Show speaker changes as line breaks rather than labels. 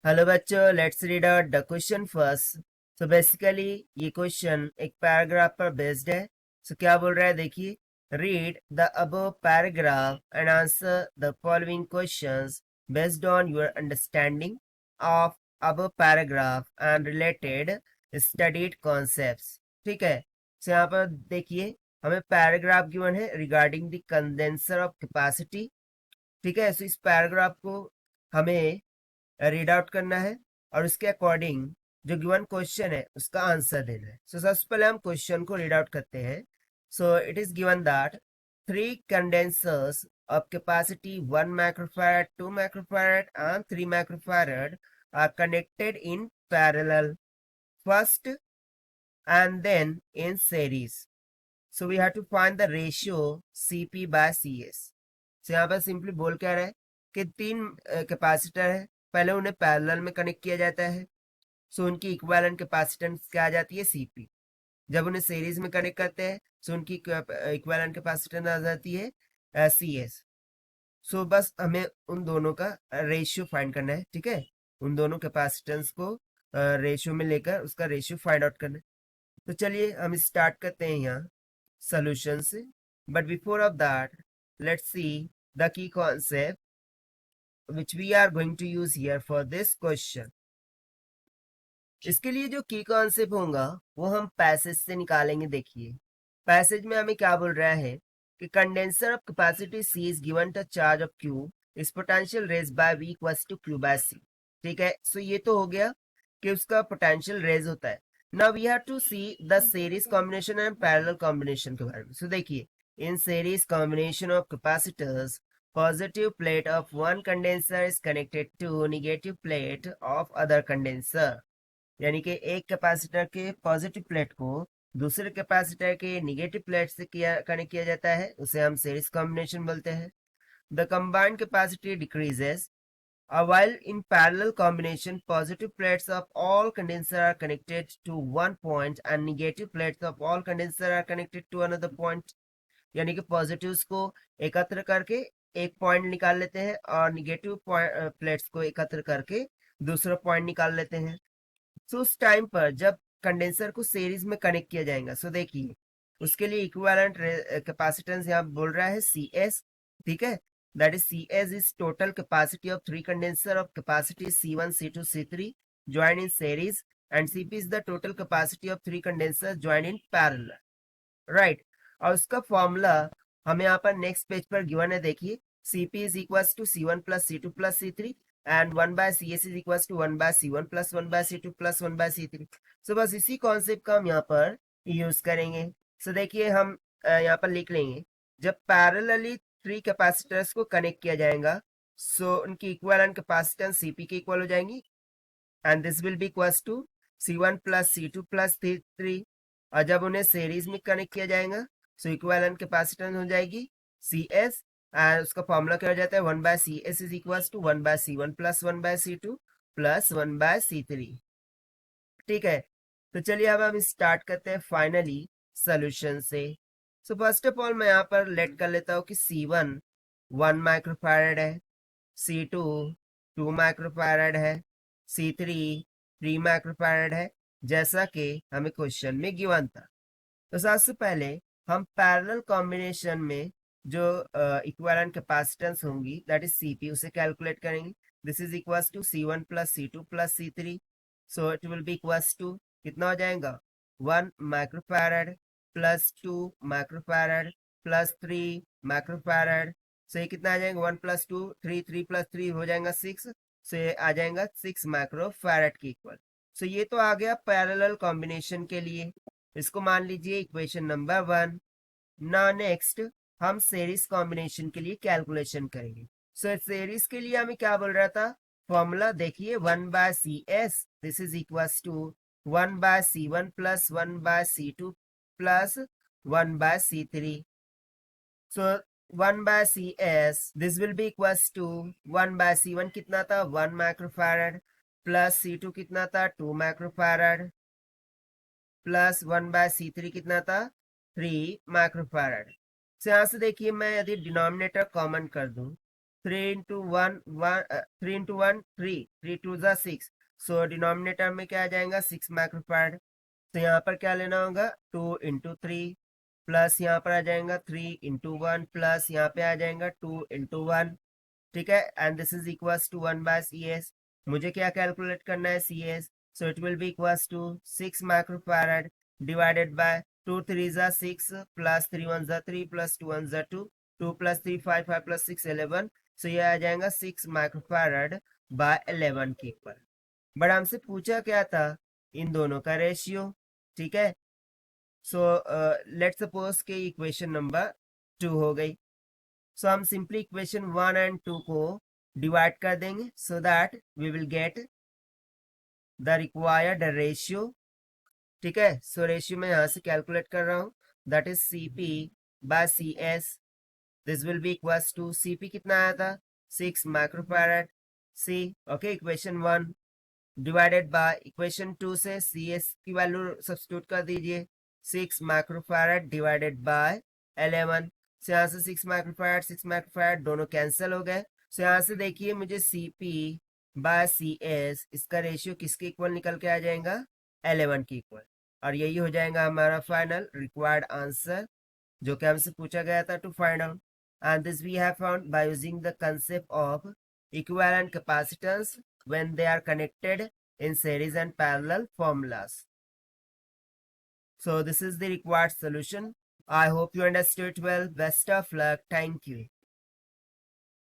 Hello बच्चों, let's read out the question first. So basically ये question एक paragraph पर बेस्ड है। सो क्या बोल रहा है, देखिए। Read the above paragraph and answer the following questions based on your understanding of above paragraph and related studied concepts. ठीक है। सो यहाँ पर देखिए, हमें पैराग्राफ गिवन है regarding the condenser of capacity. ठीक है। सो इस पैराग्राफ को हमें रीड आउट करना है और उसके अकॉर्डिंग जो गिवन क्वेश्चन है उसका आंसर देना है। सो सबसे पहले हम क्वेश्चन को रीड आउट करते हैं। So it is given that three condensers of capacity 1 microfarad, 2 microfarad and 3 microfarad are connected in parallel first and then in series. So we have to find the ratio Cp by Cs. So यहाँ पर simply बोल क्या रहा है कि तीन capacitor है, पहले उन्हें पैरेलल में कनेक्ट किया जाता है। सो उनकी इक्विवेलेंट कैपेसिटेंस क्या आ जाती है, सीपी। जब उन्हें सीरीज में कनेक्ट करते हैं सो उनकी इक्विवेलेंट कैपेसिटेंस आ जाती है सी एस। सो बस हमें उन दोनों का रेशियो फाइंड करना है। ठीक है। उन दोनों कैपेसिटेंस को रेशियो में लेकर उसका रेशियो फाइंड आउट करना है। तो चलिए हम स्टार्ट करते हैं यहाँ सोल्यूशन से। But before of that, let's see the key concept which we are going to use here for this question. इसके लिए जो की कॉन्सेप्ट होगा वो हम पैसेज से निकालेंगे। देखिए, पैसेज में हमें क्या बोल रहा है कि condenser of capacity C is given to charge of Q is potential raise by V equals to Q by C. ठीक है। सो ये तो हो गया कि उसका पोटेंशियल रेज होता है। Now we have to see the series combination and parallel combination के बारे में। सो देखिए, in series combination of capacitors positive plate of one condenser is connected to negative plate of other condenser। यानी कि एक capacitor के positive plate को दूसरे कैपेसिटर के निगेटिव प्लेट से कनेक्ट किया जाता है, उसे हम सीरीज कॉम्बिनेशन बोलते हैं। The combined capacity decreases while in parallel combination positive plates of all condenser are connected to one point and negative plates of all condenser are connected to another point। यानी कि positives को एकत्र करके एक point निकाल लेते हैं और निगेटिव प्लेट्स को एकत्र करके दूसरा पॉइंट निकाल लेते हैं। सो उस टाइम पर जब कंडेंसर को सीरीज में कनेक्ट किया जाएगा, सो देखिए उसके लिए इक्विवेलेंट कैपेसिटेंस यहाँ बोल रहा है सी एस। ठीक है। That is C S is total capacity of three condenser of capacity C1 C2 C3 join in series and Cp is the total capacity of three condenser join in parallel. Right. और उसका formula हमें यहाँ पर next page पर given है। देखिए, Cp is equal to C1 plus C2 plus C3 and 1 by Cs is equal to 1 by C1 plus 1 by C2 plus 1 by C3। So बस इसी कॉन्सेप्ट का हम यहाँ पर यूज करेंगे। सो देखिए, हम यहाँ पर लिख लेंगे जब पैरेलली थ्री कैपेसिटर्स को कनेक्ट किया जाएगा सो उनकी इक्विवेलेंट कैपेसिटेंस Cp के इक्वल हो जाएंगी and this will be equals to C1 plus C2 plus C3। और जब उन्हें सीरीज में कनेक्ट किया जाएगा सो इक्विवेलेंट कैपेसिटेंस हो जाएगी सी एस एंड उसका फॉर्मूला क्या हो जाता है 1 by C S is equal to 1 by C1 plus 1 by C2 plus 1 by C3। ठीक है। तो चलिए अब हम स्टार्ट करते हैं फाइनली सोल्यूशन से। सो फर्स्ट ऑफ ऑल मैं यहाँ पर लेट कर लेता हूँ कि C1 1 माइक्रोफैरड है, C2 2 माइक्रोफैरड है, C3 3 माइक्रोफैरड है, जैसा कि हमें क्वेश्चन में गिवन था। तो सबसे पहले हम पैरेलल कॉम्बिनेशन में जो इक्विवेलेंट कैपेसिटेंस होंगी दैट इज Cp उसे कैलकुलेट करेंगे। This is equals to C1 plus C2 plus C3। So it will be equals to कितना हो जाएगा 1 microfarad plus 2 microfarad plus 3 microfarad. सो ये कितना आ जाएगा 1 प्लस 2 3 3 प्लस 3 हो जाएगा 6। सो ये आ जाएगा 6 माइक्रोफैरड के इक्वल। सो ये तो आ गया पैरेलल कॉम्बिनेशन के लिए, इसको मान लीजिए इक्वेशन नंबर 1। ना नेक्स्ट हम सीरीज कॉम्बिनेशन के लिए कैलकुलेशन करेंगे। सो सीरीज के लिए हमें क्या बोल रहा था, फॉर्मूला देखिए 1 by C S this is equal to 1 by C1 plus 1 by C2 plus 1 by C3। So 1 by C S this will be equal to 1 by C1 कितना था 1 माइक्रोफैरड प्लस C2 कितना था 2 माइक्रोफैरड प्लस 1 बाय C3 कितना था 3 microfarad. से यहाँ से देखिए मैं यदि डिनोमिनेटर कॉमन कर दूं 3 into 1 3 into 1 3 3 2 जा 6, सो डिनोमिनेटर में क्या आ जाएगा 6 माइक्रोफैराड। तो यहाँ पर क्या लेना होगा 2 इंटू 3 प्लस यहाँ पर आ जाएगा 3 इंटू 1 प्लस यहाँ पे आ जाएगा 2 इंटू 1। ठीक है, and this is equals to 1 by C S. मुझे क्या कैलकुलेट करना है C S, so it will be equals to 6 microfarad divided by 2 3 जा 6 प्लस 3 1 जा 3 प्लस 2 1 जा 2, 2 प्लस 3 5 5 प्लस 6 11। सो ये आ जाएगा 6 माइक्रोफैराड बाय 11 के इक्वल। बट हमसे पूछा क्या था इन दोनों का रेशियो। ठीक है, सो लेट्स सपोज के इक्वेशन नंबर 2 हो गई। सो हम सिंपली इक्वेशन 1 एंड 2 को डिवाइड कर देंगे so that we will get the required ratio. ठीक है, सो रेशियो मैं यहाँ से कैलकुलेट कर रहा हूँ, that is C P by C S. This will be equals to C P कितना आया था 6 microfarad C. Okay, equation 1 divided by equation 2 से सी एस की वैल्यू सब्स्टिट्यूट कर दीजिए 6 माइक्रोफैराड डिवाइडेड बाय 11। से यहाँ से 6 माइक्रोफैराड दोनों कैंसिल हो गए। सो यहाँ से देखिए मुझे C P by C S इसका रेशियो किसके इक्वल निकल के आ जाएगा 11 के इक्वल। और यही हो जाएगा हमारा फाइनल रिक्वायर्ड आंसर जो कि हमसे पूछा गया था to find out. And this we have found by using the concept of equivalent capacitance when they are connected in series and parallel formulas. So this is the required solution. I hope you understood well. Best of luck. Thank you.